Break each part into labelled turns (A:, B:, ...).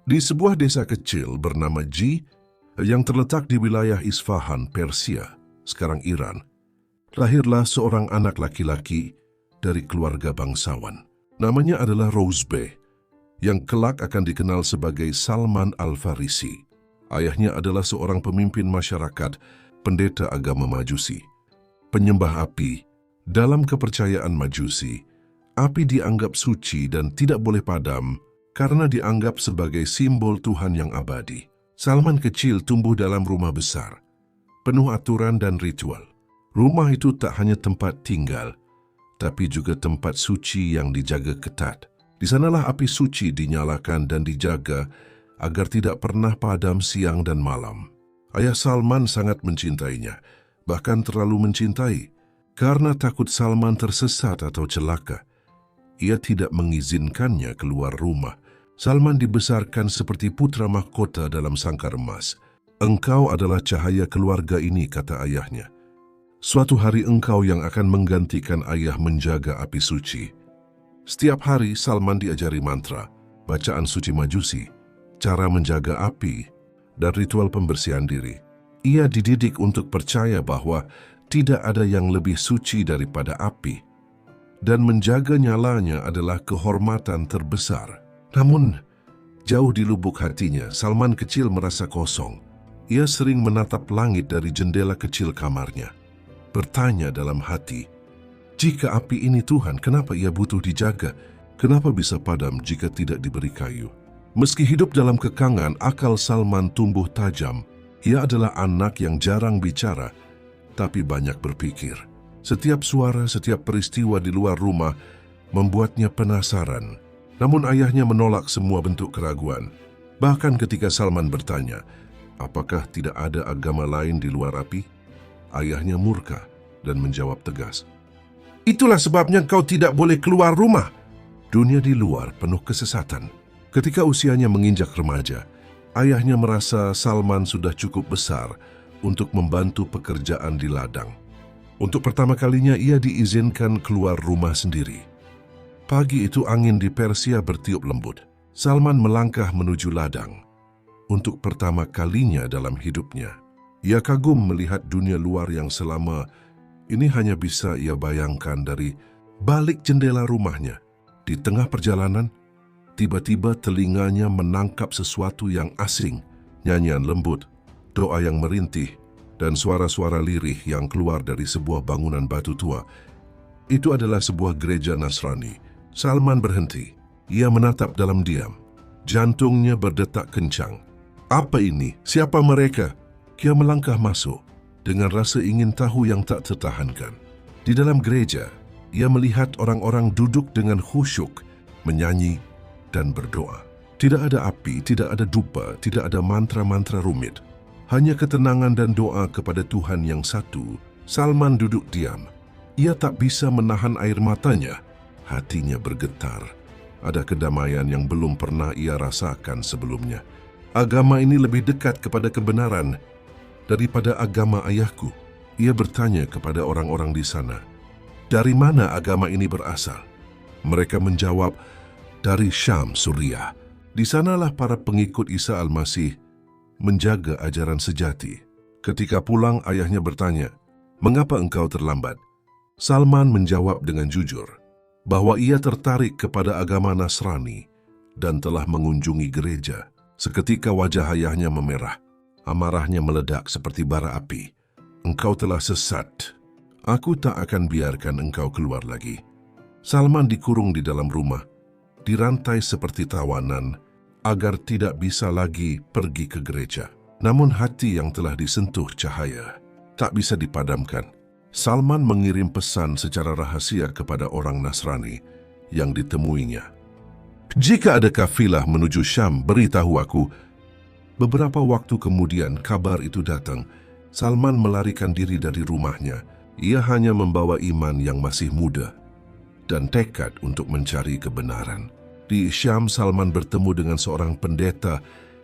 A: Di sebuah desa kecil bernama Ji, yang terletak di wilayah Isfahan, Persia, sekarang Iran, lahirlah seorang anak laki-laki dari keluarga bangsawan. Namanya adalah Rozbeh, yang kelak akan dikenal sebagai Salman Al-Farisi. Ayahnya adalah seorang pemimpin masyarakat, pendeta agama Majusi, penyembah api. Dalam kepercayaan Majusi, api dianggap suci dan tidak boleh padam karena dianggap sebagai simbol Tuhan yang abadi. Salman kecil tumbuh dalam rumah besar, penuh aturan dan ritual. Rumah itu tak hanya tempat tinggal, tapi juga tempat suci yang dijaga ketat. Di sanalah api suci dinyalakan dan dijaga agar tidak pernah padam siang dan malam. Ayah Salman sangat mencintainya, bahkan terlalu mencintai. Karena takut Salman tersesat atau celaka, ia tidak mengizinkannya keluar rumah. Salman dibesarkan seperti putra mahkota dalam sangkar emas. Engkau adalah cahaya keluarga ini, kata ayahnya. Suatu hari engkau yang akan menggantikan ayah menjaga api suci. Setiap hari Salman diajari mantra, bacaan suci Majusi, cara menjaga api, dan ritual pembersihan diri. Ia dididik untuk percaya bahwa tidak ada yang lebih suci daripada api, dan menjaga nyalanya adalah kehormatan terbesar. Namun, jauh di lubuk hatinya, Salman kecil merasa kosong. Ia sering menatap langit dari jendela kecil kamarnya, bertanya dalam hati, jika api ini Tuhan, kenapa ia butuh dijaga? Kenapa bisa padam jika tidak diberi kayu? Meski hidup dalam kekangan, akal Salman tumbuh tajam. Ia adalah anak yang jarang bicara, tapi banyak berpikir. Setiap suara, setiap peristiwa di luar rumah membuatnya penasaran. Namun ayahnya menolak semua bentuk keraguan. Bahkan ketika Salman bertanya, apakah tidak ada agama lain di luar api? Ayahnya murka dan menjawab tegas, itulah sebabnya kau tidak boleh keluar rumah. Dunia di luar penuh kesesatan. Ketika usianya menginjak remaja, ayahnya merasa Salman sudah cukup besar untuk membantu pekerjaan di ladang. Untuk pertama kalinya ia diizinkan keluar rumah sendiri. Pagi itu angin di Persia bertiup lembut. Salman melangkah menuju ladang. Untuk pertama kalinya dalam hidupnya, ia kagum melihat dunia luar yang selama ini hanya bisa ia bayangkan dari balik jendela rumahnya. Di tengah perjalanan, tiba-tiba telinganya menangkap sesuatu yang asing, nyanyian lembut, doa yang merintih, dan suara-suara lirih yang keluar dari sebuah bangunan batu tua. Itu adalah sebuah gereja Nasrani. Salman berhenti. Ia menatap dalam diam. Jantungnya berdetak kencang. Apa ini? Siapa mereka? Ia melangkah masuk dengan rasa ingin tahu yang tak tertahankan. Di dalam gereja, ia melihat orang-orang duduk dengan khusyuk, menyanyi dan berdoa. Tidak ada api, tidak ada dupa, tidak ada mantra-mantra rumit. Hanya ketenangan dan doa kepada Tuhan yang satu. Salman duduk diam. Ia tak bisa menahan air matanya. Hatinya bergetar. Ada kedamaian yang belum pernah ia rasakan sebelumnya. Agama ini lebih dekat kepada kebenaran daripada agama ayahku. Ia bertanya kepada orang-orang di sana, dari mana agama ini berasal? Mereka menjawab, dari Syam, Suriah. Di sanalah para pengikut Isa Al-Masih menjaga ajaran sejati. Ketika pulang, ayahnya bertanya, mengapa engkau terlambat? Salman menjawab dengan jujur bahwa ia tertarik kepada agama Nasrani dan telah mengunjungi gereja. Seketika wajah ayahnya memerah. Amarahnya meledak seperti bara api. Engkau telah sesat. Aku tak akan biarkan engkau keluar lagi. Salman dikurung di dalam rumah, dirantai seperti tawanan, agar tidak bisa lagi pergi ke gereja. Namun hati yang telah disentuh cahaya tak bisa dipadamkan. Salman mengirim pesan secara rahasia kepada orang Nasrani yang ditemuinya. Jika ada kafilah menuju Syam, beritahu aku. Beberapa waktu kemudian kabar itu datang. Salman melarikan diri dari rumahnya. Ia hanya membawa iman yang masih muda dan tekad untuk mencari kebenaran. Di Syam, Salman bertemu dengan seorang pendeta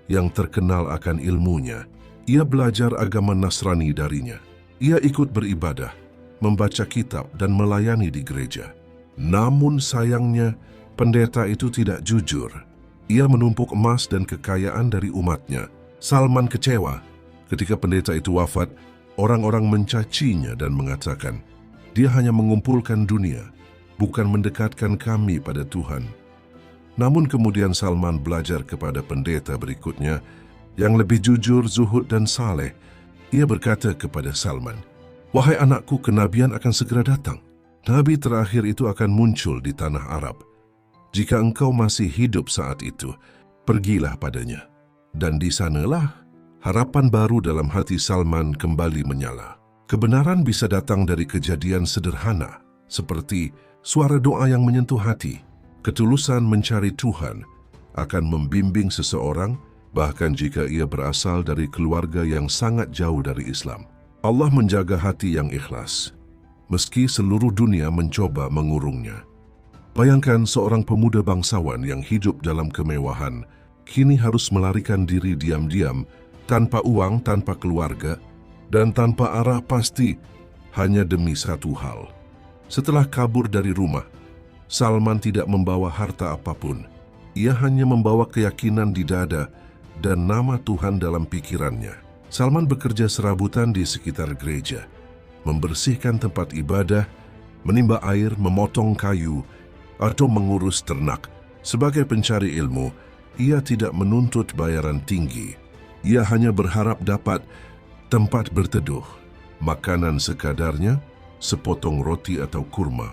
A: yang terkenal akan ilmunya. Ia belajar agama Nasrani darinya. Ia ikut beribadah, membaca kitab dan melayani di gereja. Namun sayangnya, pendeta itu tidak jujur. Ia menumpuk emas dan kekayaan dari umatnya. Salman kecewa. Ketika pendeta itu wafat, orang-orang mencacinya dan mengatakan, dia hanya mengumpulkan dunia, bukan mendekatkan kami pada Tuhan. Namun kemudian Salman belajar kepada pendeta berikutnya, yang lebih jujur, zuhud dan saleh. Ia berkata kepada Salman, "Wahai anakku, kenabian akan segera datang. Nabi terakhir itu akan muncul di tanah Arab. Jika engkau masih hidup saat itu, pergilah padanya." Dan di sanalah harapan baru dalam hati Salman kembali menyala. Kebenaran bisa datang dari kejadian sederhana, seperti suara doa yang menyentuh hati. Ketulusan mencari Tuhan akan membimbing seseorang, bahkan jika ia berasal dari keluarga yang sangat jauh dari Islam. Allah menjaga hati yang ikhlas, meski seluruh dunia mencoba mengurungnya. Bayangkan seorang pemuda bangsawan yang hidup dalam kemewahan, kini harus melarikan diri diam-diam, tanpa uang, tanpa keluarga, dan tanpa arah pasti, hanya demi satu hal. Setelah kabur dari rumah, Salman tidak membawa harta apapun. Ia hanya membawa keyakinan di dada dan nama Tuhan dalam pikirannya. Salman bekerja serabutan di sekitar gereja, membersihkan tempat ibadah, menimba air, memotong kayu, atau mengurus ternak. Sebagai pencari ilmu, ia tidak menuntut bayaran tinggi. Ia hanya berharap dapat tempat berteduh, makanan sekadarnya, sepotong roti atau kurma,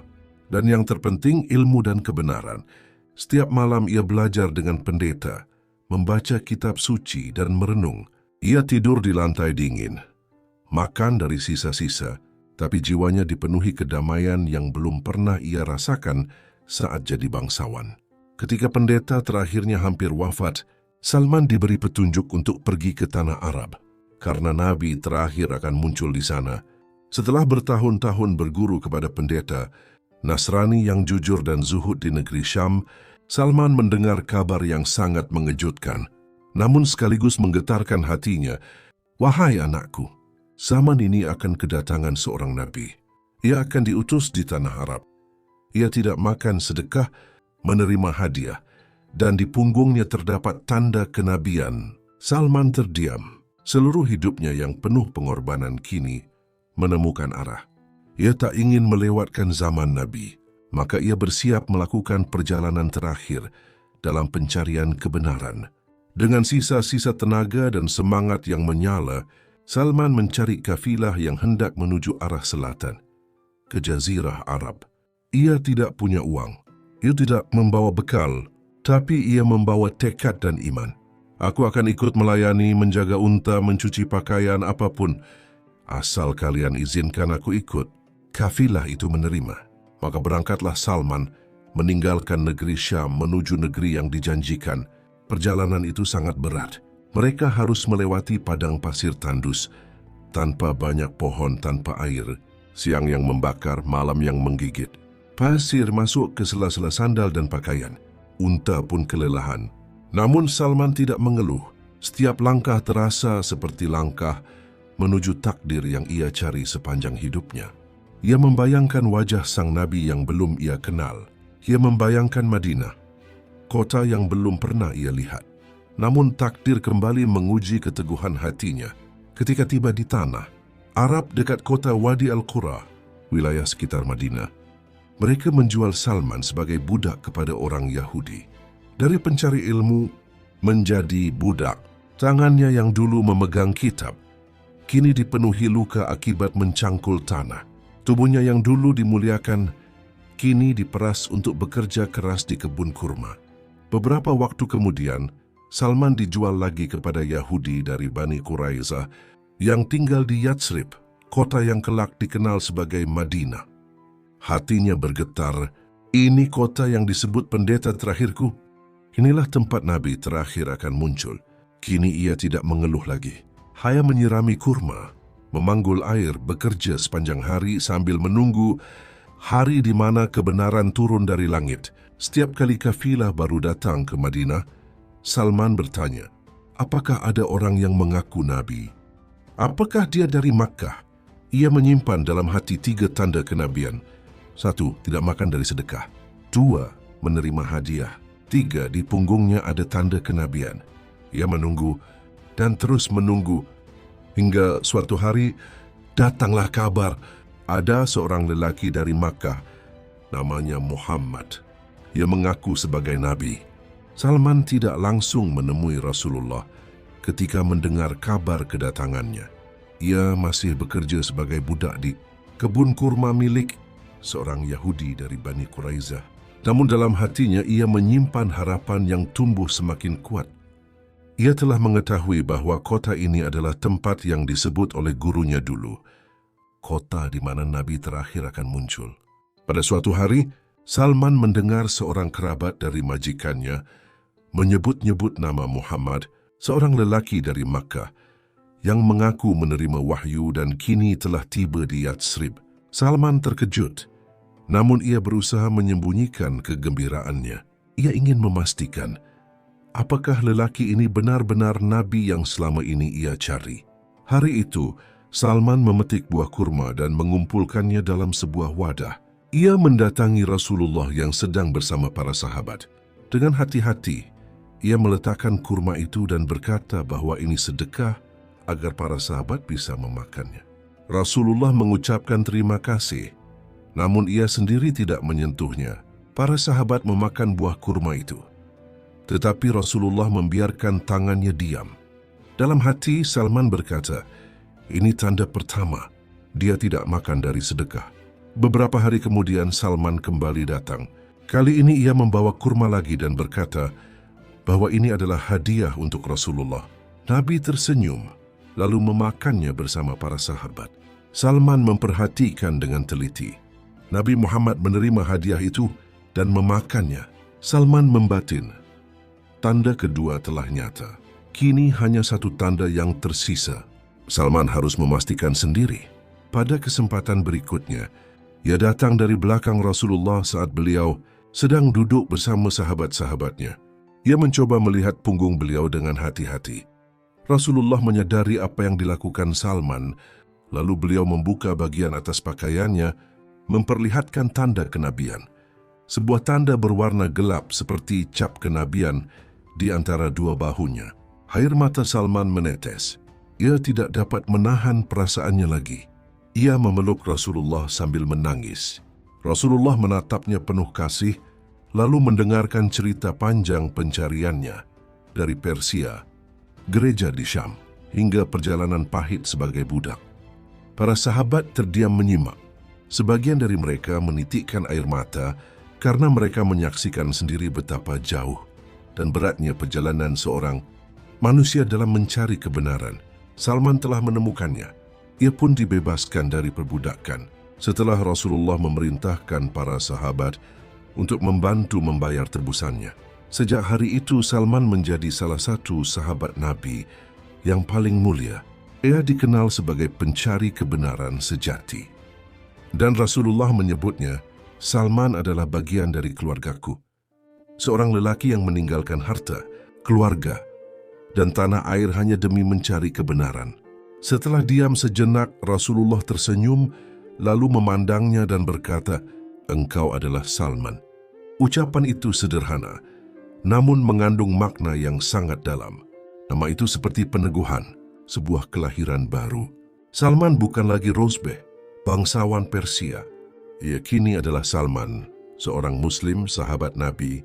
A: dan yang terpenting ilmu dan kebenaran. Setiap malam ia belajar dengan pendeta, membaca kitab suci dan merenung. Ia tidur di lantai dingin, makan dari sisa-sisa, tapi jiwanya dipenuhi kedamaian yang belum pernah ia rasakan saat jadi bangsawan. Ketika pendeta terakhirnya hampir wafat, Salman diberi petunjuk untuk pergi ke tanah Arab, karena Nabi terakhir akan muncul di sana. Setelah bertahun-tahun berguru kepada pendeta Nasrani yang jujur dan zuhud di negeri Syam, Salman mendengar kabar yang sangat mengejutkan, namun sekaligus menggetarkan hatinya. "Wahai anakku, zaman ini akan kedatangan seorang Nabi. Ia akan diutus di tanah Arab. Ia tidak makan sedekah, menerima hadiah, dan di punggungnya terdapat tanda kenabian." Salman terdiam. Seluruh hidupnya yang penuh pengorbanan kini menemukan arah. Ia tak ingin melewatkan zaman Nabi, maka ia bersiap melakukan perjalanan terakhir dalam pencarian kebenaran. Dengan sisa-sisa tenaga dan semangat yang menyala, Salman mencari kafilah yang hendak menuju arah selatan, ke Jazirah Arab. Ia tidak punya uang, ia tidak membawa bekal, tapi ia membawa tekad dan iman. "Aku akan ikut melayani, menjaga unta, mencuci pakaian, apapun. Asal kalian izinkan aku ikut." Kafilah itu menerima. Maka berangkatlah Salman meninggalkan negeri Syam menuju negeri yang dijanjikan. Perjalanan itu sangat berat. Mereka harus melewati padang pasir tandus, tanpa banyak pohon, tanpa air, siang yang membakar, malam yang menggigit. Pasir masuk ke sela-sela sandal dan pakaian. Unta pun kelelahan. Namun Salman tidak mengeluh. Setiap langkah terasa seperti langkah menuju takdir yang ia cari sepanjang hidupnya. Ia membayangkan wajah sang Nabi yang belum ia kenal. Ia membayangkan Madinah, kota yang belum pernah ia lihat. Namun takdir kembali menguji keteguhan hatinya ketika tiba di tanah Arab dekat kota Wadi Al-Qura, wilayah sekitar Madinah. Mereka menjual Salman sebagai budak kepada orang Yahudi. Dari pencari ilmu menjadi budak. Tangannya yang dulu memegang kitab, kini dipenuhi luka akibat mencangkul tanah. Tubuhnya yang dulu dimuliakan, kini diperas untuk bekerja keras di kebun kurma. Beberapa waktu kemudian, Salman dijual lagi kepada Yahudi dari Bani Quraizah yang tinggal di Yatsrib, kota yang kelak dikenal sebagai Madinah. Hatinya bergetar, ini kota yang disebut pendeta terakhirku. Inilah tempat Nabi terakhir akan muncul. Kini ia tidak mengeluh lagi. Hanya menyirami kurma, memanggul air, bekerja sepanjang hari sambil menunggu hari di mana kebenaran turun dari langit. Setiap kali kafilah baru datang ke Madinah, Salman bertanya, apakah ada orang yang mengaku Nabi? Apakah dia dari Makkah? Ia menyimpan dalam hati 3 tanda kenabian. 1. Tidak makan dari sedekah. 2. Menerima hadiah. 3, di punggungnya ada tanda kenabian. Ia menunggu dan terus menunggu hingga suatu hari datanglah kabar ada seorang lelaki dari Makkah namanya Muhammad. Ia mengaku sebagai nabi. Salman tidak langsung menemui Rasulullah ketika mendengar kabar kedatangannya. Ia masih bekerja sebagai budak di kebun kurma milik seorang Yahudi dari Bani Quraizah. Namun dalam hatinya ia menyimpan harapan yang tumbuh semakin kuat. Ia telah mengetahui bahwa kota ini adalah tempat yang disebut oleh gurunya dulu, kota di mana Nabi terakhir akan muncul. Pada suatu hari, Salman mendengar seorang kerabat dari majikannya menyebut-nyebut nama Muhammad, seorang lelaki dari Makkah, yang mengaku menerima wahyu dan kini telah tiba di Yatsrib. Salman terkejut, namun ia berusaha menyembunyikan kegembiraannya. Ia ingin memastikan apakah lelaki ini benar-benar nabi yang selama ini ia cari. Hari itu, Salman memetik buah kurma dan mengumpulkannya dalam sebuah wadah. Ia mendatangi Rasulullah yang sedang bersama para sahabat. Dengan hati-hati, ia meletakkan kurma itu dan berkata bahwa ini sedekah agar para sahabat bisa memakannya. Rasulullah mengucapkan terima kasih, namun ia sendiri tidak menyentuhnya. Para sahabat memakan buah kurma itu. Tetapi Rasulullah membiarkan tangannya diam. Dalam hati, Salman berkata, ini tanda pertama, dia tidak makan dari sedekah. Beberapa hari kemudian Salman kembali datang. Kali ini ia membawa kurma lagi dan berkata bahwa ini adalah hadiah untuk Rasulullah. Nabi tersenyum, lalu memakannya bersama para sahabat. Salman memperhatikan dengan teliti. Nabi Muhammad menerima hadiah itu dan memakannya. Salman membatin, tanda kedua telah nyata. Kini hanya satu tanda yang tersisa. Salman harus memastikan sendiri. Pada kesempatan berikutnya, ia datang dari belakang Rasulullah saat beliau sedang duduk bersama sahabat-sahabatnya. Ia mencoba melihat punggung beliau dengan hati-hati. Rasulullah menyadari apa yang dilakukan Salman, lalu beliau membuka bagian atas pakaiannya, memperlihatkan tanda kenabian. Sebuah tanda berwarna gelap seperti cap kenabian di antara dua bahunya. Air mata Salman menetes. Ia tidak dapat menahan perasaannya lagi. Ia memeluk Rasulullah sambil menangis. Rasulullah menatapnya penuh kasih, lalu mendengarkan cerita panjang pencariannya dari Persia, gereja di Syam, hingga perjalanan pahit sebagai budak. Para sahabat terdiam menyimak. Sebagian dari mereka menitikkan air mata karena mereka menyaksikan sendiri betapa jauh dan beratnya perjalanan seorang manusia dalam mencari kebenaran. Salman telah menemukannya. Ia pun dibebaskan dari perbudakan setelah Rasulullah memerintahkan para sahabat untuk membantu membayar tebusannya. Sejak hari itu, Salman menjadi salah satu sahabat Nabi yang paling mulia. Ia dikenal sebagai pencari kebenaran sejati. Dan Rasulullah menyebutnya, Salman adalah bagian dari keluargaku. Seorang lelaki yang meninggalkan harta, keluarga, dan tanah air hanya demi mencari kebenaran. Setelah diam sejenak, Rasulullah tersenyum, lalu memandangnya dan berkata, engkau adalah Salman. Ucapan itu sederhana, namun mengandung makna yang sangat dalam. Nama itu seperti peneguhan, sebuah kelahiran baru. Salman bukan lagi Rozbeh, bangsawan Persia. Ia kini adalah Salman, seorang Muslim, sahabat Nabi,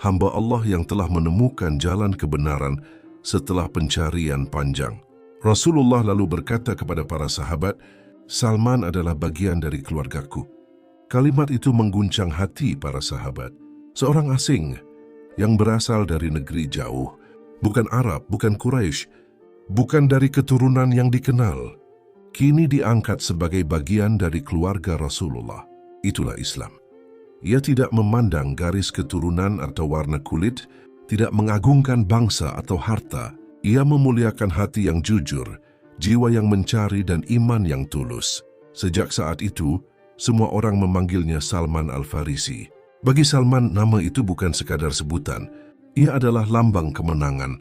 A: hamba Allah yang telah menemukan jalan kebenaran setelah pencarian panjang. Rasulullah lalu berkata kepada para sahabat, Salman adalah bagian dari keluargaku. Kalimat itu mengguncang hati para sahabat. Seorang asing yang berasal dari negeri jauh, bukan Arab, bukan Quraisy, bukan dari keturunan yang dikenal, kini diangkat sebagai bagian dari keluarga Rasulullah. Itulah Islam. Ia tidak memandang garis keturunan atau warna kulit, tidak mengagungkan bangsa atau harta. Ia memuliakan hati yang jujur, jiwa yang mencari dan iman yang tulus. Sejak saat itu, semua orang memanggilnya Salman Al-Farisi. Bagi Salman, nama itu bukan sekadar sebutan. Ia adalah lambang kemenangan,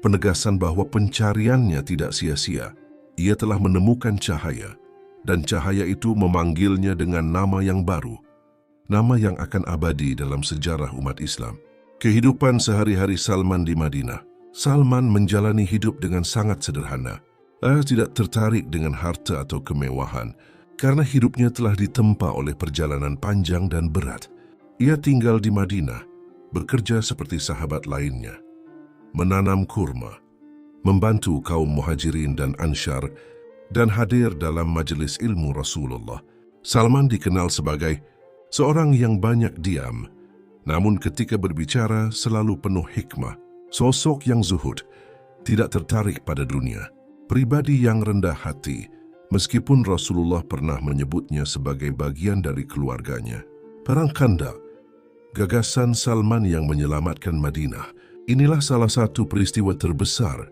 A: penegasan bahwa pencariannya tidak sia-sia. Ia telah menemukan cahaya, dan cahaya itu memanggilnya dengan nama yang baru, nama yang akan abadi dalam sejarah umat Islam. Kehidupan sehari-hari Salman di Madinah. Salman menjalani hidup dengan sangat sederhana. Tidak tertarik dengan harta atau kemewahan, karena hidupnya telah ditempa oleh perjalanan panjang dan berat. Ia tinggal di Madinah, bekerja seperti sahabat lainnya, menanam kurma, membantu kaum Muhajirin dan Ansyar, dan hadir dalam majelis ilmu Rasulullah. Salman dikenal sebagai seorang yang banyak diam, namun ketika berbicara selalu penuh hikmah. Sosok yang zuhud, tidak tertarik pada dunia, pribadi yang rendah hati, meskipun Rasulullah pernah menyebutnya sebagai bagian dari keluarganya. Perang Khandaq, gagasan Salman yang menyelamatkan Madinah, inilah salah satu peristiwa terbesar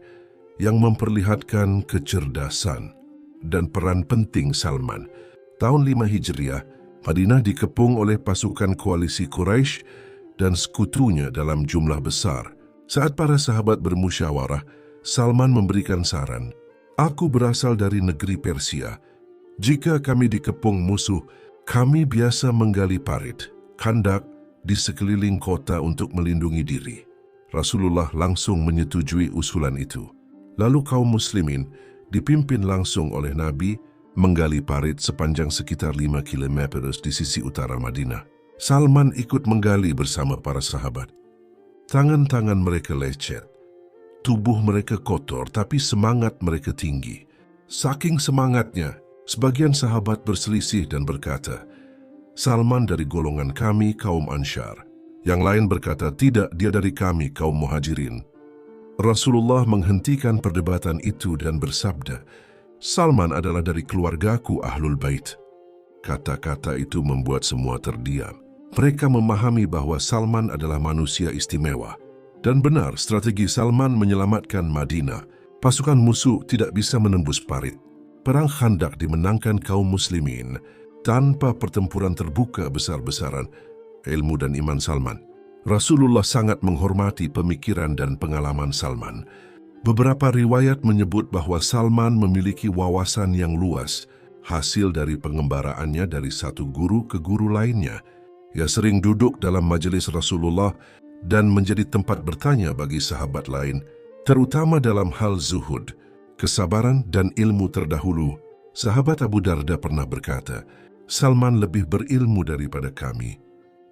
A: yang memperlihatkan kecerdasan dan peran penting Salman. Tahun 5 Hijriah, Madinah dikepung oleh pasukan koalisi Quraisy dan sekutunya dalam jumlah besar. Saat para sahabat bermusyawarah, Salman memberikan saran, "Aku berasal dari negeri Persia. Jika kami dikepung musuh, kami biasa menggali parit, khandak di sekeliling kota untuk melindungi diri." Rasulullah langsung menyetujui usulan itu. Lalu kaum muslimin, dipimpin langsung oleh Nabi, menggali parit sepanjang sekitar 5 km di sisi utara Madinah. Salman ikut menggali bersama para sahabat. Tangan-tangan mereka lecet, tubuh mereka kotor, tapi semangat mereka tinggi. Saking semangatnya, sebagian sahabat berselisih dan berkata, "Salman dari golongan kami, kaum Ansyar." Yang lain berkata, "Tidak, dia dari kami, kaum Muhajirin." Rasulullah menghentikan perdebatan itu dan bersabda, "Salman adalah dari keluargaku Ahlul Bait." Kata-kata itu membuat semua terdiam. Mereka memahami bahwa Salman adalah manusia istimewa. Dan benar, strategi Salman menyelamatkan Madinah. Pasukan musuh tidak bisa menembus parit. Perang Khandaq dimenangkan kaum muslimin tanpa pertempuran terbuka besar-besaran. Ilmu dan iman Salman. Rasulullah sangat menghormati pemikiran dan pengalaman Salman. Beberapa riwayat menyebut bahwa Salman memiliki wawasan yang luas, hasil dari pengembaraannya dari satu guru ke guru lainnya. Ia sering duduk dalam majelis Rasulullah dan menjadi tempat bertanya bagi sahabat lain, terutama dalam hal zuhud, kesabaran dan ilmu terdahulu. Sahabat Abu Darda pernah berkata, "Salman lebih berilmu daripada kami."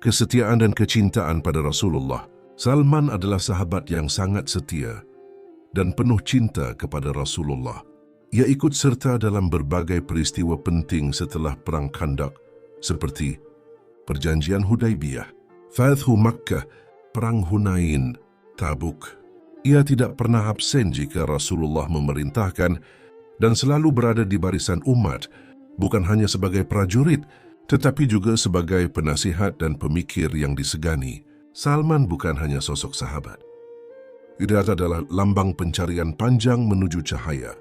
A: Kesetiaan dan kecintaan pada Rasulullah. Salman adalah sahabat yang sangat setia dan penuh cinta kepada Rasulullah. Ia ikut serta dalam berbagai peristiwa penting setelah Perang Khandaq, seperti Perjanjian Hudaybiyah, Fathu Makkah, Perang Hunain, Tabuk. Ia tidak pernah absen jika Rasulullah memerintahkan dan selalu berada di barisan umat, bukan hanya sebagai prajurit, tetapi juga sebagai penasihat dan pemikir yang disegani. Salman bukan hanya sosok sahabat. Ia adalah lambang pencarian panjang menuju cahaya,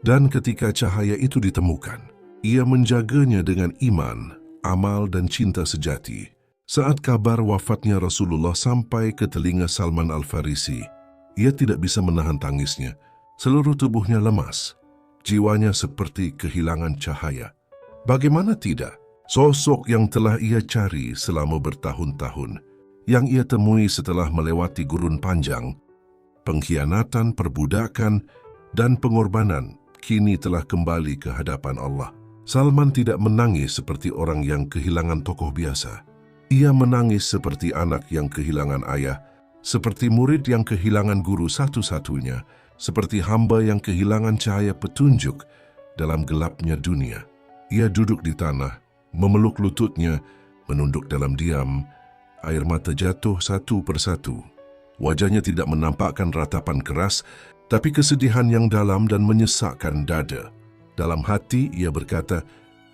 A: dan ketika cahaya itu ditemukan, ia menjaganya dengan iman, amal dan cinta sejati. Saat kabar wafatnya Rasulullah sampai ke telinga Salman Al-Farisi, ia tidak bisa menahan tangisnya. Seluruh tubuhnya lemas, jiwanya seperti kehilangan cahaya. Bagaimana tidak? Sosok yang telah ia cari selama bertahun-tahun, yang ia temui setelah melewati gurun panjang, pengkhianatan, perbudakan, dan pengorbanan, kini telah kembali ke hadapan Allah. Salman tidak menangis seperti orang yang kehilangan tokoh biasa. Ia menangis seperti anak yang kehilangan ayah, seperti murid yang kehilangan guru satu-satunya, seperti hamba yang kehilangan cahaya petunjuk dalam gelapnya dunia. Ia duduk di tanah, memeluk lututnya, menunduk dalam diam, air mata jatuh satu persatu. Wajahnya tidak menampakkan ratapan keras, tapi kesedihan yang dalam dan menyesakkan dada. Dalam hati ia berkata,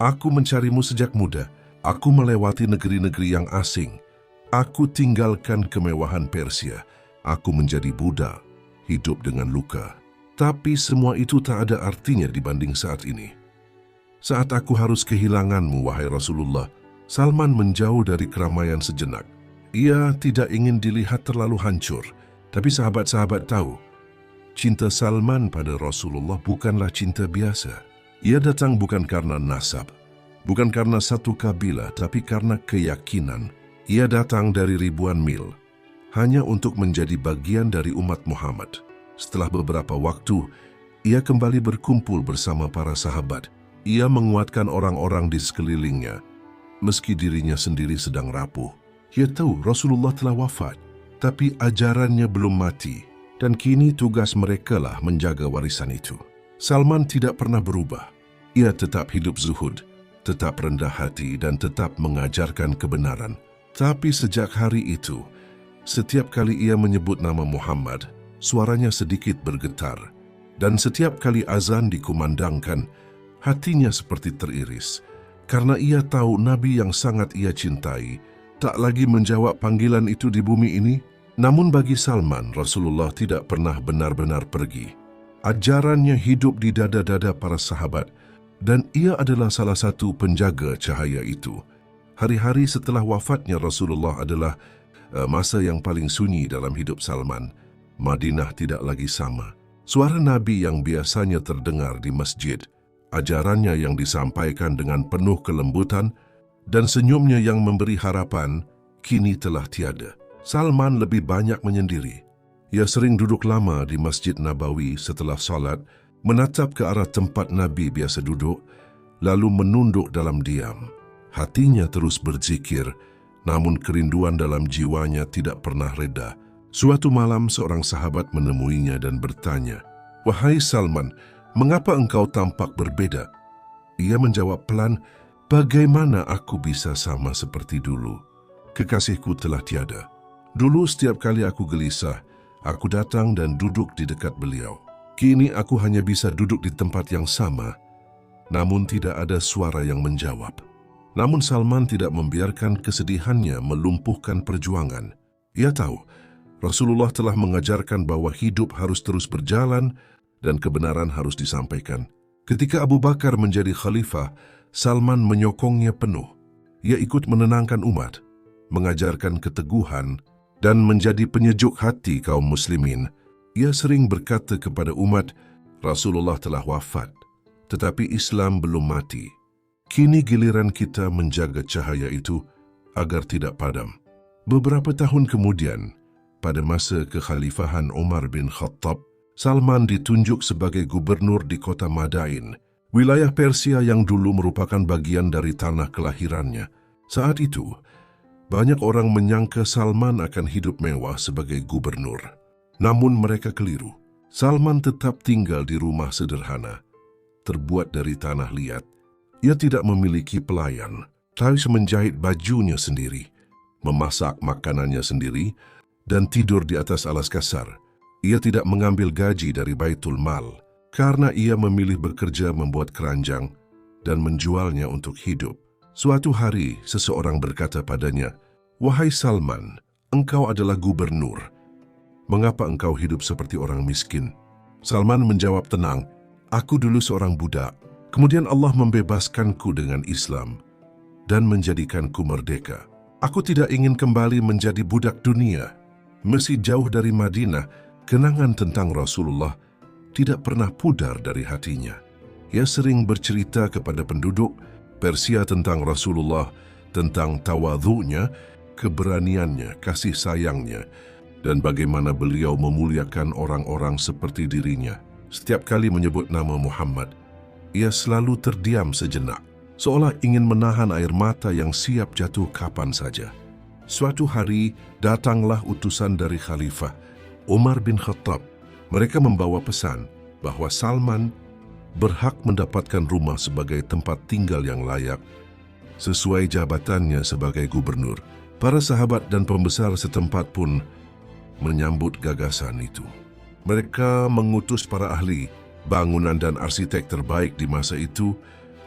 A: "Aku mencarimu sejak muda. Aku melewati negeri-negeri yang asing. Aku tinggalkan kemewahan Persia. Aku menjadi budak, hidup dengan luka. Tapi semua itu tak ada artinya dibanding saat ini. Saat aku harus kehilanganmu, wahai Rasulullah." Salman menjauh dari keramaian sejenak. Ia tidak ingin dilihat terlalu hancur, tapi sahabat-sahabat tahu, cinta Salman pada Rasulullah bukanlah cinta biasa. Ia datang bukan karena nasab, bukan karena satu kabilah, tapi karena keyakinan. Ia datang dari ribuan mil, hanya untuk menjadi bagian dari umat Muhammad. Setelah beberapa waktu, ia kembali berkumpul bersama para sahabat. Ia menguatkan orang-orang di sekelilingnya, meski dirinya sendiri sedang rapuh. Ia tahu Rasulullah telah wafat, tapi ajarannya belum mati, dan kini tugas merekalah menjaga warisan itu. Salman tidak pernah berubah. Ia tetap hidup zuhud, tetap rendah hati, dan tetap mengajarkan kebenaran. Tapi sejak hari itu, setiap kali ia menyebut nama Muhammad, suaranya sedikit bergetar. Dan setiap kali azan dikumandangkan, hatinya seperti teriris. Karena ia tahu Nabi yang sangat ia cintai tak lagi menjawab panggilan itu di bumi ini. Namun bagi Salman, Rasulullah tidak pernah benar-benar pergi. Ajarannya hidup di dada-dada para sahabat, dan ia adalah salah satu penjaga cahaya itu. Hari-hari setelah wafatnya Rasulullah adalah masa yang paling sunyi dalam hidup Salman. Madinah tidak lagi sama. Suara Nabi yang biasanya terdengar di masjid, ajarannya yang disampaikan dengan penuh kelembutan, dan senyumnya yang memberi harapan, kini telah tiada. Salman lebih banyak menyendiri. Ia sering duduk lama di Masjid Nabawi setelah salat, menatap ke arah tempat Nabi biasa duduk, lalu menunduk dalam diam. Hatinya terus berzikir, namun kerinduan dalam jiwanya tidak pernah reda. Suatu malam seorang sahabat menemuinya dan bertanya, "Wahai Salman, mengapa engkau tampak berbeda?" Ia menjawab pelan, "Bagaimana aku bisa sama seperti dulu? Kekasihku telah tiada. Dulu setiap kali aku gelisah, aku datang dan duduk di dekat beliau. Kini aku hanya bisa duduk di tempat yang sama, namun tidak ada suara yang menjawab." Namun Salman tidak membiarkan kesedihannya melumpuhkan perjuangan. Ia tahu Rasulullah telah mengajarkan bahwa hidup harus terus berjalan dan kebenaran harus disampaikan. Ketika Abu Bakar menjadi khalifah, Salman menyokongnya penuh. Ia ikut menenangkan umat, mengajarkan keteguhan, dan menjadi penyejuk hati kaum muslimin. Ia sering berkata kepada umat, Rasulullah telah wafat, tetapi Islam belum mati. Kini giliran kita menjaga cahaya itu agar tidak padam. Beberapa tahun kemudian, pada masa kekhalifahan Umar bin Khattab, Salman ditunjuk sebagai gubernur di kota Madain, wilayah Persia yang dulu merupakan bagian dari tanah kelahirannya. Saat itu, banyak orang menyangka Salman akan hidup mewah sebagai gubernur. Namun mereka keliru. Salman tetap tinggal di rumah sederhana, terbuat dari tanah liat. Ia tidak memiliki pelayan, tapi menjahit bajunya sendiri, memasak makanannya sendiri, dan tidur di atas alas kasar. Ia tidak mengambil gaji dari Baitul Mal, karena ia memilih bekerja membuat keranjang dan menjualnya untuk hidup. Suatu hari, seseorang berkata padanya, "Wahai Salman, engkau adalah gubernur. Mengapa engkau hidup seperti orang miskin?" Salman menjawab tenang, "Aku dulu seorang budak. Kemudian Allah membebaskanku dengan Islam dan menjadikanku merdeka. Aku tidak ingin kembali menjadi budak dunia." Meski jauh dari Madinah, kenangan tentang Rasulullah tidak pernah pudar dari hatinya. Ia sering bercerita kepada penduduk Persia tentang Rasulullah, tentang tawadhu'nya, keberaniannya, kasih sayangnya, dan bagaimana beliau memuliakan orang-orang seperti dirinya. Setiap kali menyebut nama Muhammad, ia selalu terdiam sejenak, seolah ingin menahan air mata yang siap jatuh kapan saja. Suatu hari, datanglah utusan dari Khalifah Umar bin Khattab. Mereka membawa pesan bahwa Salman berhak mendapatkan rumah sebagai tempat tinggal yang layak sesuai jabatannya sebagai gubernur. Para sahabat dan pembesar setempat pun menyambut gagasan itu. Mereka mengutus para ahli bangunan dan arsitek terbaik di masa itu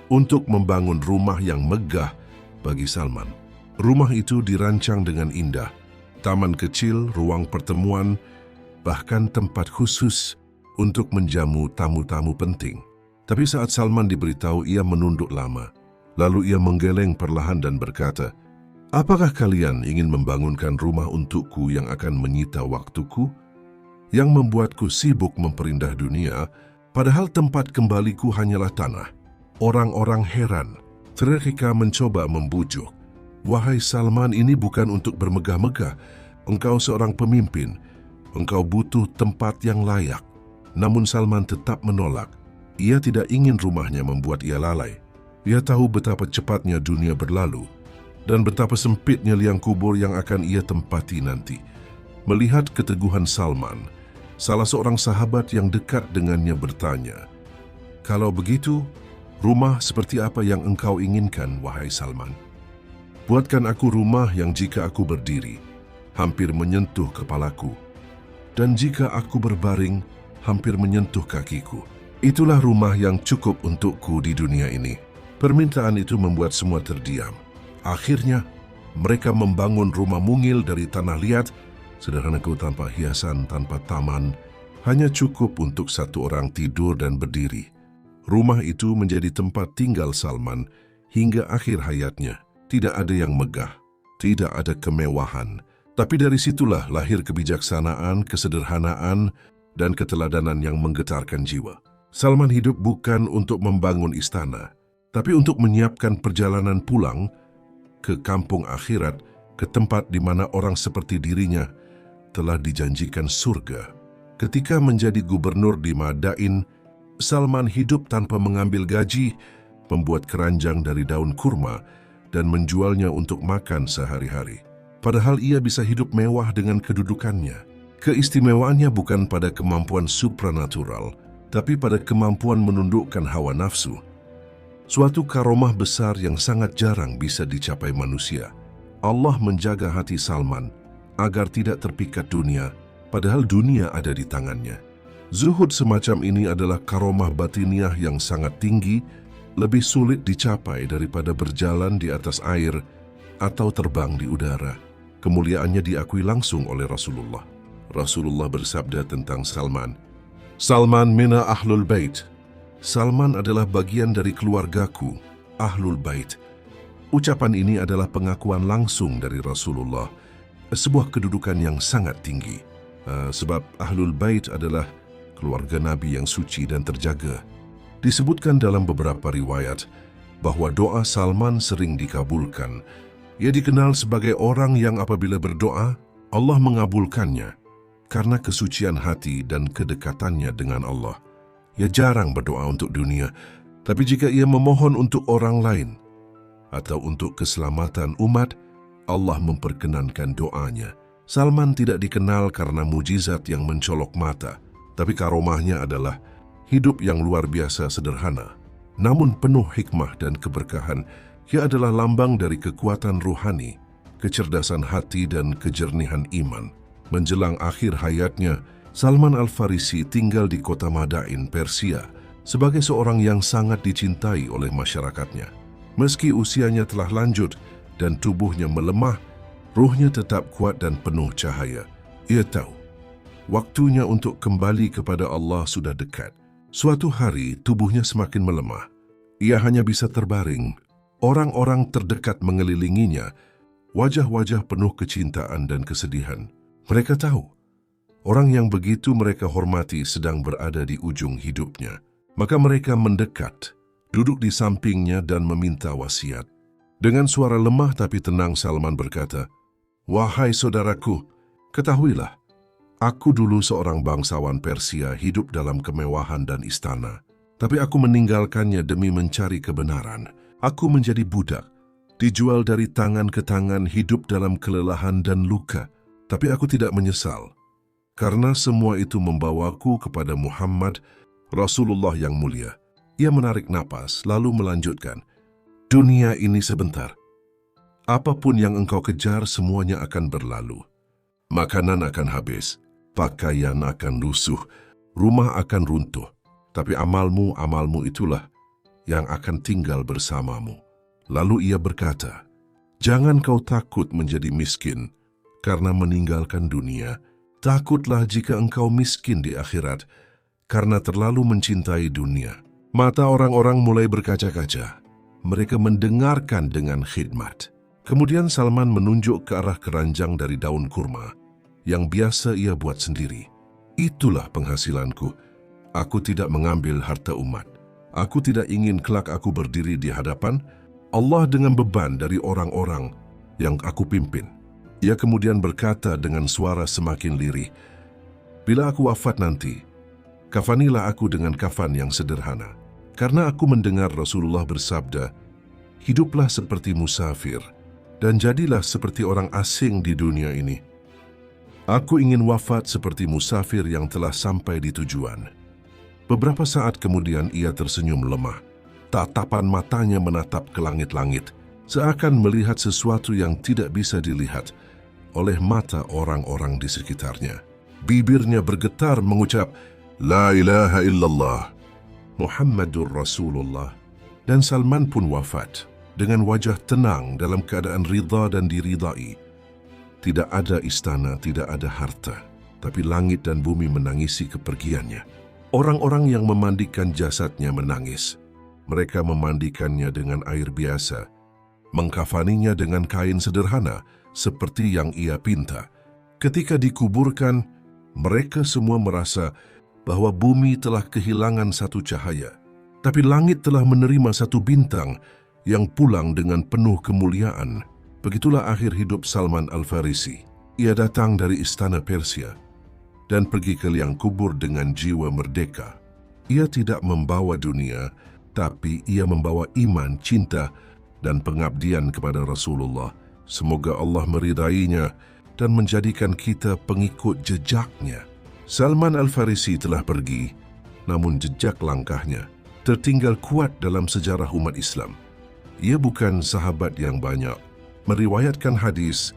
A: untuk membangun rumah yang megah bagi Salman. Rumah itu dirancang dengan indah, taman kecil, ruang pertemuan, bahkan tempat khusus untuk menjamu tamu-tamu penting. Tapi saat Salman diberitahu, ia menunduk lama. Lalu ia menggeleng perlahan dan berkata, "Apakah kalian ingin membangunkan rumah untukku yang akan menyita waktuku, yang membuatku sibuk memperindah dunia, padahal tempat kembaliku hanyalah tanah?" Orang-orang heran. Mereka mencoba membujuk, "Wahai Salman, ini bukan untuk bermegah-megah. Engkau seorang pemimpin, engkau butuh tempat yang layak. Namun Salman tetap menolak. Ia tidak ingin rumahnya membuat ia lalai. Ia tahu betapa cepatnya dunia berlalu dan betapa sempitnya liang kubur yang akan ia tempati nanti. Melihat keteguhan Salman, salah seorang sahabat yang dekat dengannya bertanya, "Kalau begitu, rumah seperti apa yang engkau inginkan, wahai Salman?" "Buatkan aku rumah yang jika aku berdiri, hampir menyentuh kepalaku, dan jika aku berbaring, hampir menyentuh kakiku. Itulah rumah yang cukup untukku di dunia ini." Permintaan itu membuat semua terdiam. Akhirnya, mereka membangun rumah mungil dari tanah liat, sederhana, tanpa hiasan, tanpa taman, hanya cukup untuk satu orang tidur dan berdiri. Rumah itu menjadi tempat tinggal Salman hingga akhir hayatnya. Tidak ada yang megah, tidak ada kemewahan. Tapi dari situlah lahir kebijaksanaan, kesederhanaan, dan keteladanan yang menggetarkan jiwa. Salman hidup bukan untuk membangun istana, tapi untuk menyiapkan perjalanan pulang ke kampung akhirat, ke tempat di mana orang seperti dirinya telah dijanjikan surga. Ketika menjadi gubernur di Madain, Salman hidup tanpa mengambil gaji, membuat keranjang dari daun kurma, dan menjualnya untuk makan sehari-hari. Padahal ia bisa hidup mewah dengan kedudukannya. Keistimewaannya bukan pada kemampuan supranatural, tapi pada kemampuan menundukkan hawa nafsu. Suatu karomah besar yang sangat jarang bisa dicapai manusia. Allah menjaga hati Salman agar tidak terpikat dunia, padahal dunia ada di tangannya. Zuhud semacam ini adalah karomah batiniah yang sangat tinggi, lebih sulit dicapai daripada berjalan di atas air atau terbang di udara. Kemuliaannya diakui langsung oleh Rasulullah. Rasulullah bersabda tentang Salman, "Salman mina ahlul bait." Salman adalah bagian dari keluargaku, ahlul bait. Ucapan ini adalah pengakuan langsung dari Rasulullah, sebuah kedudukan yang sangat tinggi. Sebab ahlul bait adalah keluarga Nabi yang suci dan terjaga. Disebutkan dalam beberapa riwayat bahwa doa Salman sering dikabulkan. Ia dikenal sebagai orang yang apabila berdoa, Allah mengabulkannya karena kesucian hati dan kedekatannya dengan Allah. Ia jarang berdoa untuk dunia, tapi jika ia memohon untuk orang lain atau untuk keselamatan umat, Allah memperkenankan doanya. Salman tidak dikenal karena mujizat yang mencolok mata, tapi karomahnya adalah hidup yang luar biasa sederhana, namun penuh hikmah dan keberkahan. Ia adalah lambang dari kekuatan ruhani, kecerdasan hati dan kejernihan iman. Menjelang akhir hayatnya, Salman Al-Farisi tinggal di kota Madain, Persia, sebagai seorang yang sangat dicintai oleh masyarakatnya. Meski usianya telah lanjut dan tubuhnya melemah, ruhnya tetap kuat dan penuh cahaya. Ia tahu, waktunya untuk kembali kepada Allah sudah dekat. Suatu hari, tubuhnya semakin melemah. Ia hanya bisa terbaring. Orang-orang terdekat mengelilinginya, wajah-wajah penuh kecintaan dan kesedihan. Mereka tahu, orang yang begitu mereka hormati sedang berada di ujung hidupnya. Maka mereka mendekat, duduk di sampingnya dan meminta wasiat. Dengan suara lemah tapi tenang, Salman berkata, "Wahai saudaraku, ketahuilah, aku dulu seorang bangsawan Persia hidup dalam kemewahan dan istana. Tapi aku meninggalkannya demi mencari kebenaran. Aku menjadi budak, dijual dari tangan ke tangan, hidup dalam kelelahan dan luka. Tapi aku tidak menyesal, karena semua itu membawaku kepada Muhammad, Rasulullah yang mulia." Ia menarik napas, lalu melanjutkan, "Dunia ini sebentar. Apapun yang engkau kejar, semuanya akan berlalu. Makanan akan habis, pakaian akan lusuh, rumah akan runtuh. Tapi amalmu itulah yang akan tinggal bersamamu." Lalu ia berkata, "Jangan kau takut menjadi miskin karena meninggalkan dunia. Takutlah jika engkau miskin di akhirat karena terlalu mencintai dunia." Mata orang-orang mulai berkaca-kaca. Mereka mendengarkan dengan khidmat. Kemudian Salman menunjuk ke arah keranjang dari daun kurma yang biasa ia buat sendiri. "Itulah penghasilanku. Aku tidak mengambil harta umat. Aku tidak ingin kelak aku berdiri di hadapan Allah dengan beban dari orang-orang yang aku pimpin." Ia kemudian berkata dengan suara semakin lirih, "Bila aku wafat nanti, kafanilah aku dengan kafan yang sederhana. Karena aku mendengar Rasulullah bersabda, hiduplah seperti musafir dan jadilah seperti orang asing di dunia ini. Aku ingin wafat seperti musafir yang telah sampai di tujuan." Beberapa saat kemudian ia tersenyum lemah. Tatapan matanya menatap ke langit-langit, seakan melihat sesuatu yang tidak bisa dilihat oleh mata orang-orang di sekitarnya. Bibirnya bergetar mengucap, "La ilaha illallah, Muhammadur Rasulullah." Dan Salman pun wafat dengan wajah tenang dalam keadaan ridha dan diridai. Tidak ada istana, tidak ada harta, tapi langit dan bumi menangisi kepergiannya. Orang-orang yang memandikan jasadnya menangis. Mereka memandikannya dengan air biasa, mengkafaninya dengan kain sederhana seperti yang ia pinta. Ketika dikuburkan, mereka semua merasa bahwa bumi telah kehilangan satu cahaya, tapi langit telah menerima satu bintang yang pulang dengan penuh kemuliaan. Begitulah akhir hidup Salman Al-Farisi. Ia datang dari istana Persia dan pergi ke liang kubur dengan jiwa merdeka. Ia tidak membawa dunia, tapi ia membawa iman, cinta, dan pengabdian kepada Rasulullah. Semoga Allah meridainya dan menjadikan kita pengikut jejaknya. Salman Al-Farisi telah pergi, namun jejak langkahnya tertinggal kuat dalam sejarah umat Islam. Ia bukan sahabat yang banyak meriwayatkan hadis,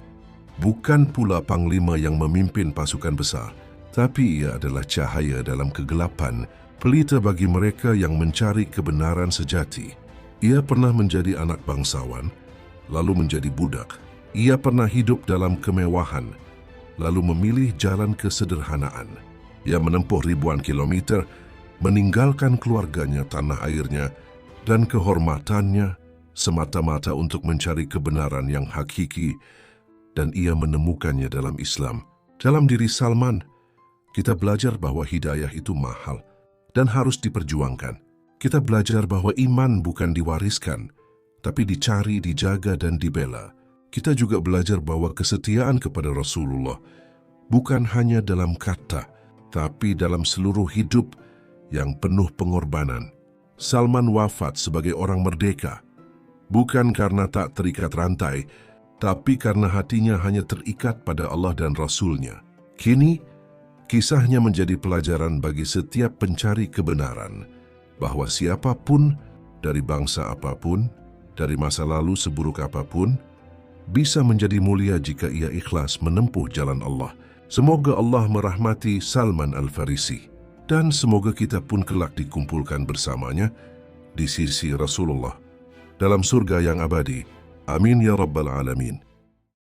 A: bukan pula panglima yang memimpin pasukan besar, tapi ia adalah cahaya dalam kegelapan, pelita bagi mereka yang mencari kebenaran sejati. Ia pernah menjadi anak bangsawan, lalu menjadi budak. Ia pernah hidup dalam kemewahan, lalu memilih jalan kesederhanaan. Ia menempuh ribuan kilometer, meninggalkan keluarganya, tanah airnya, dan kehormatannya semata-mata untuk mencari kebenaran yang hakiki, dan ia menemukannya dalam Islam. Dalam diri Salman, kita belajar bahwa hidayah itu mahal dan harus diperjuangkan. Kita belajar bahwa iman bukan diwariskan, tapi dicari, dijaga, dan dibela. Kita juga belajar bahwa kesetiaan kepada Rasulullah bukan hanya dalam kata, tapi dalam seluruh hidup yang penuh pengorbanan. Salman wafat sebagai orang merdeka, bukan karena tak terikat rantai, tapi karena hatinya hanya terikat pada Allah dan Rasul-Nya. Kini, kisahnya menjadi pelajaran bagi setiap pencari kebenaran, bahwa siapapun, dari bangsa apapun, dari masa lalu seburuk apapun, bisa menjadi mulia jika ia ikhlas menempuh jalan Allah. Semoga Allah merahmati Salman Al-Farisi, dan semoga kita pun kelak dikumpulkan bersamanya di sisi Rasulullah dalam surga yang abadi. Amin ya Rabbal Alamin.